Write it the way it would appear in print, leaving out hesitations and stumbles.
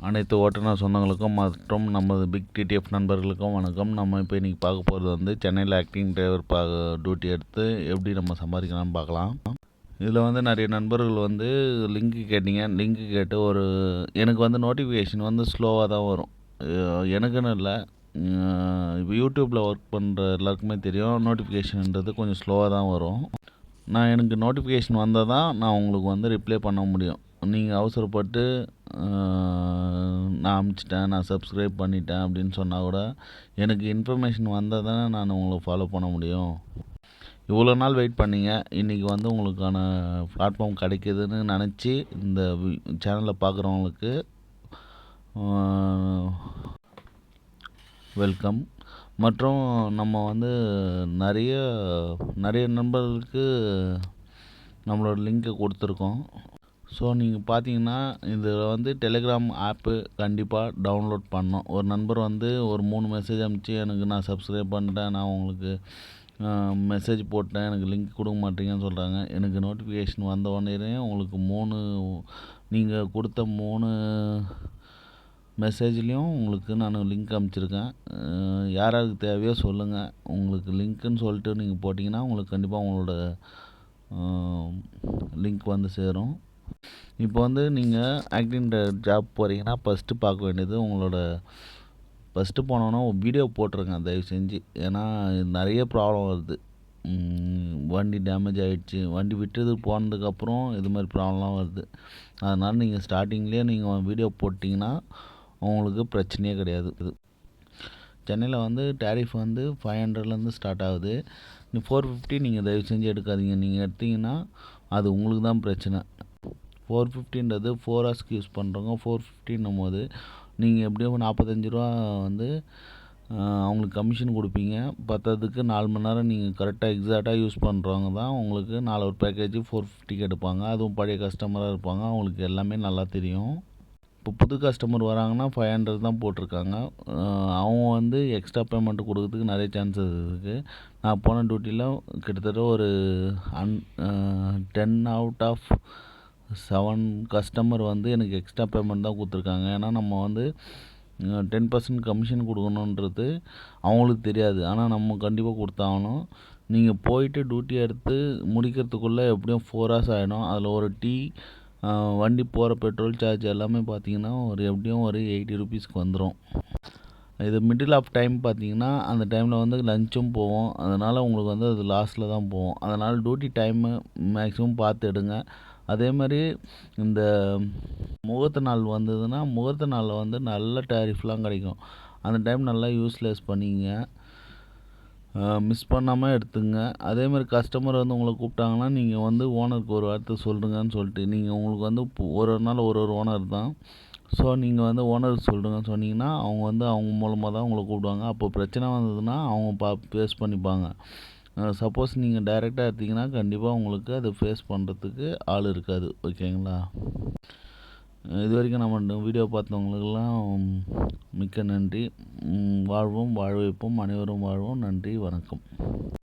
அனைத்து ஓட்டுநர் சொந்தங்களுக்கும் மற்றும் நமது பிக் டிடிஎஃப் நண்பர்களுக்கும் வணக்கம். நம்ம இப்போ இன்றைக்கி பார்க்க போகிறது வந்து சென்னையில் ஆக்டிங் டிரைவர் டியூட்டி எடுத்து எப்படி நம்ம சம்பாதிக்கலாம்னு பார்க்கலாம். இதில் வந்து நிறைய நண்பர்கள் வந்து லிங்க்கு கேட்டிங்க. லிங்க்கு கேட்டு எனக்கு வந்து நோட்டிஃபிகேஷன் வந்து ஸ்லோவாக தான் வரும். எனக்குன்னு இல்லை, இப்போ யூடியூப்பில் ஒர்க் பண்ணுற எல்லாருக்குமே தெரியும், நோட்டிஃபிகேஷன்ன்றது கொஞ்சம் ஸ்லோவாக தான் வரும். எனக்கு நோட்டிஃபிகேஷன் வந்தால் தான் நான் உங்களுக்கு வந்து ரிப்ளை பண்ண முடியும். நீங்கள் அவசரப்பட்டு நான் அமுச்சிட்டேன், நான் சப்ஸ்கிரைப் பண்ணிட்டேன் அப்படின்னு சொன்னால் கூட எனக்கு இன்ஃபர்மேஷன் வந்தால் தானே நான் உங்களை ஃபாலோ பண்ண முடியும். இவ்வளோ நாள் வெயிட் பண்ணிங்க, இன்றைக்கி வந்து உங்களுக்கான பிளாட்ஃபார்ம் கிடைக்கிதுன்னு நினச்சி இந்த சேனலில் பார்க்குறவங்களுக்கு வெல்கம். மற்றும் நம்ம வந்து நிறைய நண்பர்களுக்கு நம்மளோட லிங்க்கை கொடுத்துருக்கோம். ஸோ நீங்கள் பார்த்தீங்கன்னா இதில் வந்து டெலிகிராம் ஆப்பு கண்டிப்பாக டவுன்லோட் பண்ணோம். ஒரு நண்பர் வந்து ஒரு 3 மெசேஜ் அனுப்பிச்சு, எனக்கு நான் சப்ஸ்கிரைப் பண்ணிட்டேன், நான் உங்களுக்கு மெசேஜ் போட்டேன், எனக்கு லிங்க் கொடுக்க மாட்டீங்கன்னு சொல்கிறாங்க. எனக்கு நோட்டிஃபிகேஷன் வந்த உடனே உங்களுக்கு நீங்கள் கொடுத்த 3 மெசேஜ்லேயும் உங்களுக்கு நான் லிங்க் அனுப்பிச்சிருக்கேன். யாருக்கு தேவையோ சொல்லுங்கள். உங்களுக்கு லிங்க்குன்னு சொல்லிட்டு நீங்கள் போட்டிங்கன்னா உங்களுக்கு கண்டிப்பாக உங்களோட லிங்க் வந்து சேரும். இப்போ வந்து நீங்கள் ஆக்டிங் ஜாப் போகிறீங்கன்னா ஃபஸ்ட்டு பார்க்க வேண்டியது ஃபஸ்ட்டு போனோன்னா வீடியோ போட்டுருங்க தயவு செஞ்சு. ஏன்னா நிறைய ப்ராப்ளம் வருது. வண்டி டேமேஜ் ஆகிடுச்சு, வண்டி விட்டுறது போனதுக்கப்புறம் இது மாதிரி ப்ராப்ளம்லாம் வருது. அதனால் நீங்கள் ஸ்டார்டிங்லேயே நீங்கள் வீடியோ போட்டிங்கன்னா உங்களுக்கு பிரச்சனையே கிடையாது. சென்னையில் வந்து டேரிஃப் வந்து 500லேருந்து ஸ்டார்ட் ஆகுது. 450 நீங்கள் தயவு செஞ்சு எடுக்காதீங்க. நீங்கள் எடுத்திங்கன்னா அது உங்களுக்கு தான் பிரச்சனை. 450ன்றது 4 ஹவர்ஸ்க்கு யூஸ் பண்ணுறவங்க 450ன்னும் போது நீங்கள் எப்படியும் 45 ரூபா வந்து அவங்களுக்கு கமிஷன் கொடுப்பீங்க. பத்ததுக்கு 4 மணி நேரம் நீங்கள் கரெக்டாக எக்ஸாக்டாக யூஸ் பண்ணுறவங்க தான் உங்களுக்கு 4 ஹவர் பேக்கேஜ் 450க்கு எடுப்பாங்க. அதுவும் பழைய கஸ்டமராக இருப்பாங்க, அவங்களுக்கு எல்லாமே நல்லா தெரியும். இப்போ புது கஸ்டமர் வராங்கன்னா 500 தான் போட்டிருக்காங்க. அவங்க வந்து எக்ஸ்ட்ரா பேமெண்ட்டு கொடுக்கறதுக்கு நிறைய சான்சஸ் இருக்குது. நான் போன டியூட்டியில் கிட்டத்தட்ட ஒரு 10 அவுட் ஆஃப் 7 கஸ்டமர் வந்து எனக்கு எக்ஸ்ட்ரா பேமெண்ட் தான் கொடுத்துருக்காங்க. ஏன்னா நம்ம வந்து 10% கமிஷன் கொடுக்கணுன்றது அவங்களுக்கு தெரியாது, ஆனால் நம்ம கண்டிப்பாக கொடுத்தாகணும். நீங்கள் போயிட்டு டியூட்டி எடுத்து முடிக்கிறதுக்குள்ளே எப்படியும் 4 ஹவர்ஸ் ஆகிடும். அதில் ஒரு டீ, வண்டி போகிற பெட்ரோல் சார்ஜ் எல்லாமே பார்த்தீங்கன்னா எப்படியும் ஒரு 80 ருபீஸ்க்கு வந்துடும். இது மிடில் ஆஃப் டைம் பார்த்தீங்கன்னா அந்த டைமில் வந்து லஞ்சும் போவோம். அதனால் உங்களுக்கு வந்து அது லாஸில் தான் போகும். அதனால் டியூட்டி டைமு மேக்ஸிமம் பார்த்து எடுங்க. அதே மாதிரி இந்த முகூர்த்த நாள் வந்ததுன்னா முகூர்த்த நாளில் வந்து நல்ல டேரிஃப்லாம் கிடைக்கும். அந்த டைம் நல்லா யூஸ்லெஸ் பண்ணிங்க, மிஸ் பண்ணாமல் எடுத்துங்க. அதேமாதிரி கஸ்டமர் வந்து உங்களை கூப்பிட்டாங்கன்னா நீங்கள் வந்து ஓனருக்கு ஒரு வார்த்தை சொல்லுங்கன்னு சொல்லிட்டு, நீங்கள் உங்களுக்கு வந்து ஒரு நாள் ஒரு ஓனர் தான். ஸோ நீங்கள் வந்து ஓனருக்கு சொல்லுங்கன்னு சொன்னீங்கன்னா அவங்க வந்து அவங்க மூலமாக தான் உங்களை கூப்பிடுவாங்க. அப்போ பிரச்சனை வந்ததுன்னா அவங்க ஃபேஸ் பண்ணிப்பாங்க. சப்போஸ் நீங்கள் டைரெக்டாக எடுத்திங்கன்னா கண்டிப்பாக உங்களுக்கு அதை ஃபேஸ் பண்ணுறதுக்கு ஆள் இருக்காது. ஓகேங்களா? இது வரைக்கும் நம்ம வீடியோ பார்த்தவங்களுக்கெல்லாம் மிக்க நன்றி. வாழ்வோம், வாழ வைப்போம், அனைவரும் வாழ்வோம். நன்றி, வணக்கம்.